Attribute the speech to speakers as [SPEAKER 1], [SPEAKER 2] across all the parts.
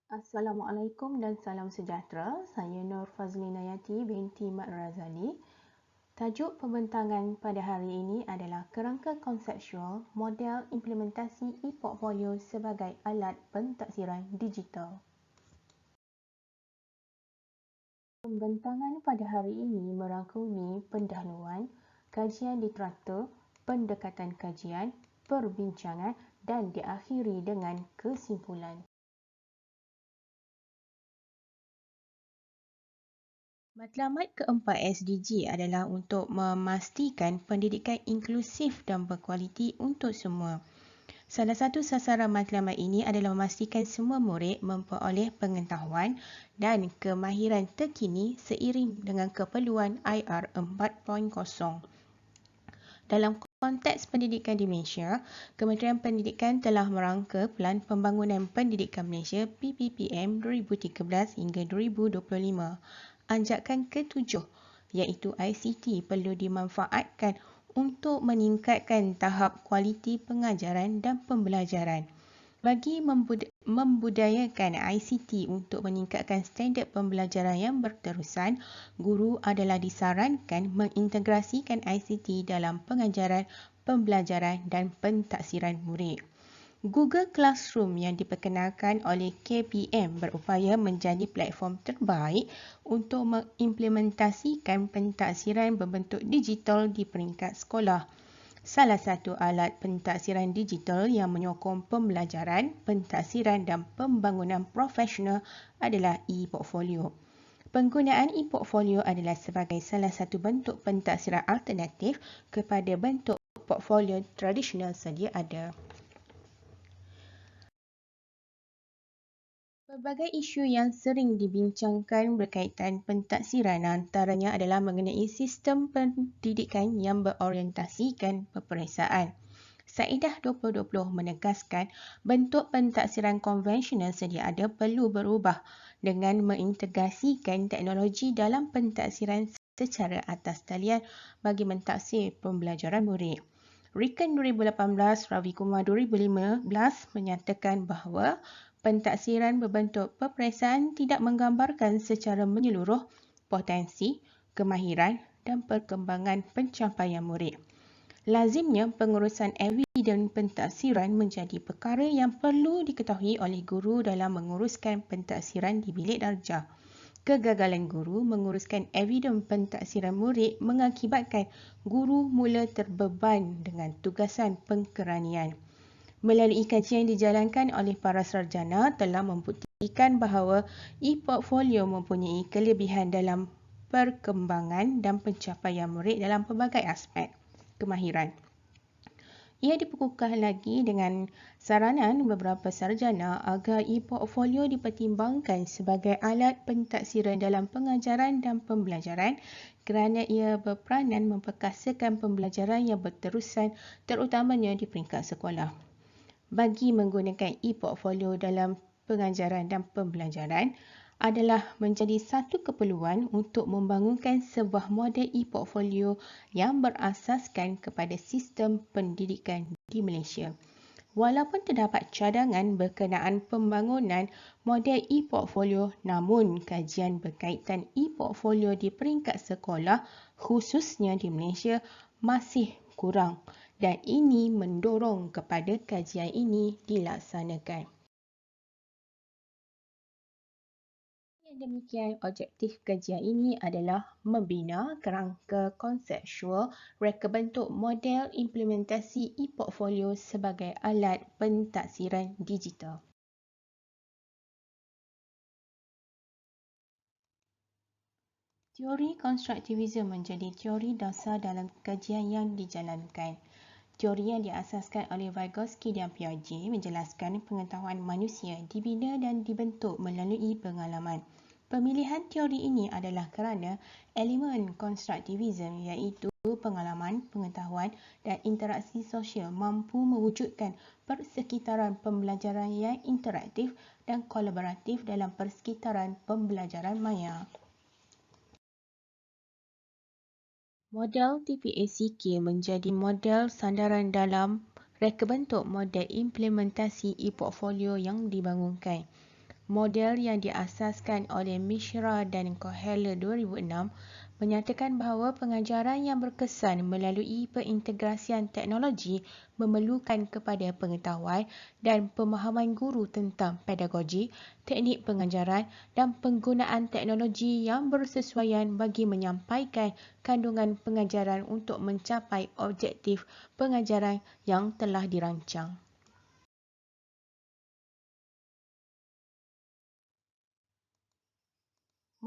[SPEAKER 1] Assalamualaikum dan salam sejahtera. Saya Nur Fazlina Yati binti Mat Razali. Tajuk pembentangan pada hari ini adalah kerangka konseptual model implementasi e-portfolio sebagai alat pentaksiran digital. Pembentangan pada hari ini merangkumi pendahuluan, kajian literatur, pendekatan kajian, perbincangan dan diakhiri dengan kesimpulan. Matlamat keempat SDG adalah untuk memastikan pendidikan inklusif dan berkualiti untuk semua. Salah satu sasaran matlamat ini adalah memastikan semua murid memperoleh pengetahuan dan kemahiran terkini seiring dengan keperluan IR 4.0. Dalam konteks pendidikan di Malaysia, Kementerian Pendidikan telah merangka Pelan Pembangunan Pendidikan Malaysia PPPM 2013 hingga 2025. Anjakan ke-7 iaitu ICT perlu dimanfaatkan untuk meningkatkan tahap kualiti pengajaran dan pembelajaran. Bagi membudayakan ICT untuk meningkatkan standard pembelajaran yang berterusan, guru adalah disarankan mengintegrasikan ICT dalam pengajaran, pembelajaran dan pentaksiran murid. Google Classroom yang diperkenalkan oleh KPM berupaya menjadi platform terbaik untuk mengimplementasikan pentaksiran berbentuk digital di peringkat sekolah. Salah satu alat pentaksiran digital yang menyokong pembelajaran, pentaksiran dan pembangunan profesional adalah e-portfolio. Penggunaan e-portfolio adalah sebagai salah satu bentuk pentaksiran alternatif kepada bentuk portfolio tradisional sedia ada. Pelbagai isu yang sering dibincangkan berkaitan pentaksiran antaranya adalah mengenai sistem pendidikan yang berorientasikan peperiksaan. Saedah 2020 menegaskan bentuk pentaksiran konvensional sedia ada perlu berubah dengan mengintegrasikan teknologi dalam pentaksiran secara atas talian bagi mentaksir pembelajaran murid. Riken 2018, Ravi Kumar 2015 menyatakan bahawa pentaksiran berbentuk peperiksaan tidak menggambarkan secara menyeluruh potensi, kemahiran dan perkembangan pencapaian murid. Lazimnya, pengurusan eviden pentaksiran menjadi perkara yang perlu diketahui oleh guru dalam menguruskan pentaksiran di bilik darjah. Kegagalan guru menguruskan eviden pentaksiran murid mengakibatkan guru mula terbeban dengan tugasan pengkeranian. Melalui kajian dijalankan oleh para sarjana telah membuktikan bahawa e-portfolio mempunyai kelebihan dalam perkembangan dan pencapaian murid dalam pelbagai aspek kemahiran. Ia dikukuhkan lagi dengan saranan beberapa sarjana agar e-portfolio dipertimbangkan sebagai alat pentaksiran dalam pengajaran dan pembelajaran kerana ia berperanan memperkasakan pembelajaran yang berterusan terutamanya di peringkat sekolah. Bagi menggunakan e-portfolio dalam pengajaran dan pembelajaran adalah menjadi satu keperluan untuk membangunkan sebuah model e-portfolio yang berasaskan kepada sistem pendidikan di Malaysia. Walaupun terdapat cadangan berkenaan pembangunan model e-portfolio, namun kajian berkaitan e-portfolio di peringkat sekolah khususnya di Malaysia masih kurang dan ini mendorong kepada kajian ini dilaksanakan. Yang demikian, objektif kajian ini adalah membina kerangka konseptual reka bentuk model implementasi e-portfolio sebagai alat pentaksiran digital. Teori konstruktivisme menjadi teori dasar dalam kajian yang dijalankan. Teori yang diasaskan oleh Vygotsky dan Piaget menjelaskan pengetahuan manusia dibina dan dibentuk melalui pengalaman. Pemilihan teori ini adalah kerana elemen konstruktivisme iaitu pengalaman, pengetahuan dan interaksi sosial mampu mewujudkan persekitaran pembelajaran yang interaktif dan kolaboratif dalam persekitaran pembelajaran maya. Model TPACK menjadi model sandaran dalam reka bentuk model implementasi e-portfolio yang dibangunkan. Model yang diasaskan oleh Mishra dan Kohler 2006 menyatakan bahawa pengajaran yang berkesan melalui perintegrasian teknologi memerlukan kepada pengetahuan dan pemahaman guru tentang pedagogi, teknik pengajaran dan penggunaan teknologi yang bersesuaian bagi menyampaikan kandungan pengajaran untuk mencapai objektif pengajaran yang telah dirancang.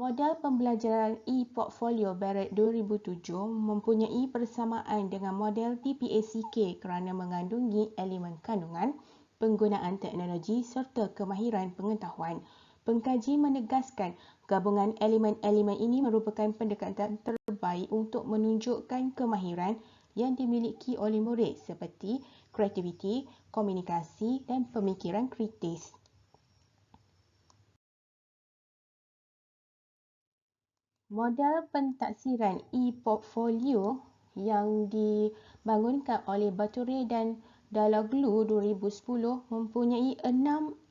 [SPEAKER 1] Model pembelajaran e-portfolio Barrett 2007 mempunyai persamaan dengan model TPACK kerana mengandungi elemen kandungan, penggunaan teknologi serta kemahiran pengetahuan. Pengkaji menegaskan gabungan elemen-elemen ini merupakan pendekatan terbaik untuk menunjukkan kemahiran yang dimiliki oleh murid seperti kreativiti, komunikasi dan pemikiran kritis. Model pentaksiran e-portfolio yang dibangunkan oleh Bature dan Dalaglu 2010 mempunyai 6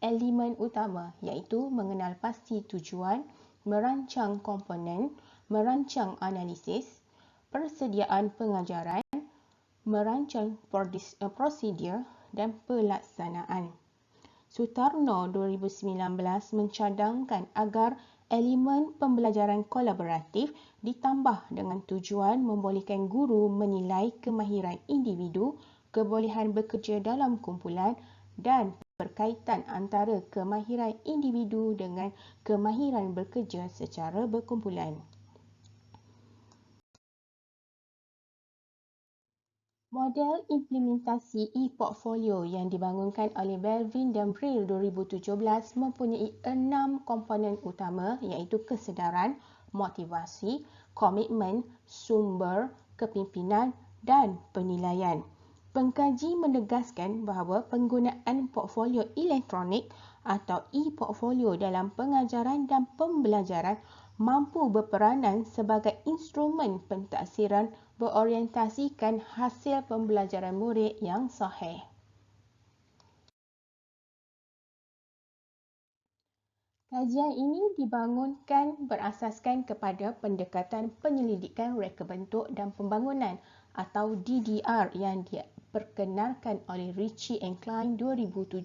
[SPEAKER 1] elemen utama iaitu mengenal pasti tujuan, merancang komponen, merancang analisis, persediaan pengajaran, merancang prosedur dan pelaksanaan. Sutarno 2019 mencadangkan agar elemen pembelajaran kolaboratif ditambah dengan tujuan membolehkan guru menilai kemahiran individu, kebolehan bekerja dalam kumpulan dan berkaitan antara kemahiran individu dengan kemahiran bekerja secara berkumpulan. Model implementasi e-portfolio yang dibangunkan oleh Belvin dan Brill 2017 mempunyai 6 komponen utama iaitu kesedaran, motivasi, komitmen, sumber, kepimpinan dan penilaian. Pengkaji menegaskan bahawa penggunaan portfolio elektronik atau e-portfolio dalam pengajaran dan pembelajaran mampu berperanan sebagai instrumen pentaksiran berorientasikan hasil pembelajaran murid yang sahih. Kajian ini dibangunkan berasaskan kepada pendekatan penyelidikan reka bentuk dan pembangunan atau DDR yang diperkenalkan oleh Ritchie and Klein 2007.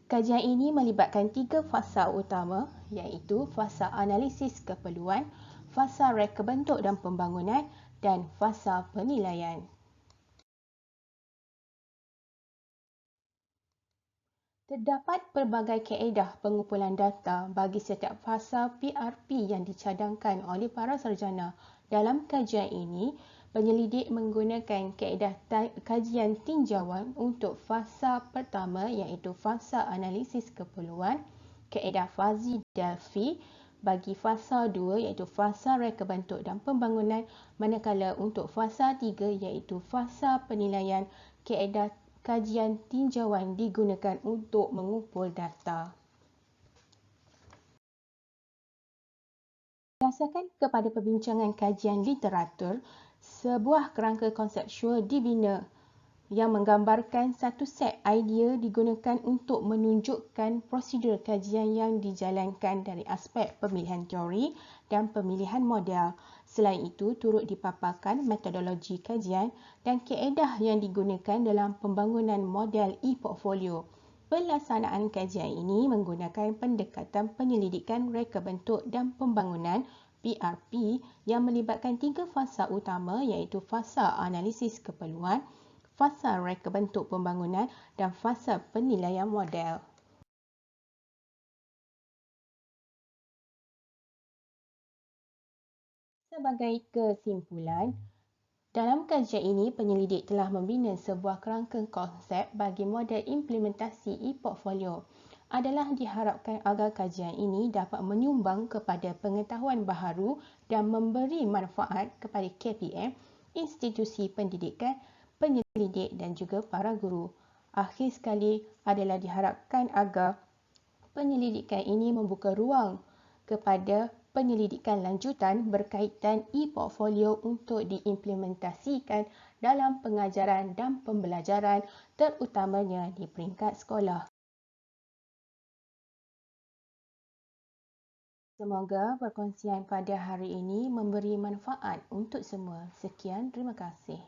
[SPEAKER 1] Kajian ini melibatkan 3 fasa utama iaitu fasa analisis keperluan, fasa reka bentuk dan pembangunan dan fasa penilaian. Terdapat pelbagai kaedah pengumpulan data bagi setiap fasa PRP yang dicadangkan oleh para sarjana. Dalam kajian ini, penyelidik menggunakan kaedah kajian tinjauan untuk fasa pertama iaitu fasa analisis keperluan, kaedah Fuzzy-Delphi bagi fasa 2 iaitu fasa reka bentuk dan pembangunan, manakala untuk fasa 3 iaitu fasa penilaian, kaedah kajian tinjauan digunakan untuk mengumpul data. Berdasarkan kepada perbincangan kajian literatur, sebuah kerangka konseptual dibina yang menggambarkan satu set idea digunakan untuk menunjukkan prosedur kajian yang dijalankan dari aspek pemilihan teori dan pemilihan model. Selain itu, turut dipaparkan metodologi kajian dan kaedah yang digunakan dalam pembangunan model e-portfolio. Pelaksanaan kajian ini menggunakan pendekatan penyelidikan reka bentuk dan pembangunan PRP yang melibatkan 3 fasa utama iaitu fasa analisis keperluan, fasa reka bentuk pembangunan dan fasa penilaian model. Sebagai kesimpulan, dalam kajian ini penyelidik telah membina sebuah kerangka konsep bagi model implementasi e-portfolio. Adalah diharapkan agar kajian ini dapat menyumbang kepada pengetahuan baharu dan memberi manfaat kepada KPM, institusi pendidikan, penyelidik dan juga para guru. Akhir sekali adalah diharapkan agar penyelidikan ini membuka ruang kepada penyelidikan lanjutan berkaitan e-portfolio untuk diimplementasikan dalam pengajaran dan pembelajaran terutamanya di peringkat sekolah. Semoga perkongsian pada hari ini memberi manfaat untuk semua. Sekian, terima kasih.